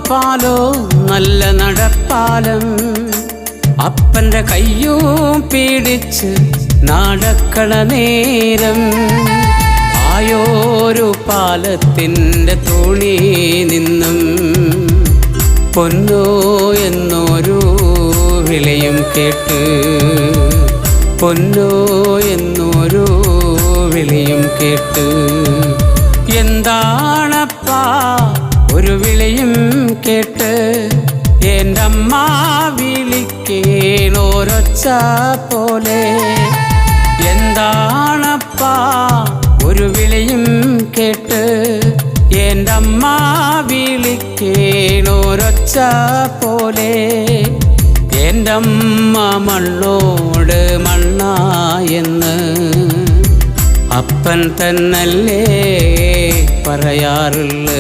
പാലോ നല്ല നടപ്പാലം. അപ്പൻ്റെ കയ്യും പിടിച്ച് നടക്കണ നേരം ആയോരു പാലത്തിൻ്റെ തോണി നിന്നും പൊന്നോ എന്നൊരു വിളിയും കേട്ട്, പൊന്നോ എന്നൊരു വിളിയും കേട്ട്. എന്താണപ്പാ ഒരു വിളിയും കേട്ട്? എൻ്റെ അമ്മ വിളിക്കേണോരൊച്ച പോലെ. എന്താണപ്പാ ഒരു വിളിയും കേട്ട്? എൻ്റെ അമ്മ വിളിക്കേണോരൊച്ച പോലെ. എൻ്റെ അമ്മ മണ്ണോട് മണ്ണായെന്ന് അപ്പൻ തന്നല്ലേ പറയാറുള്ളു.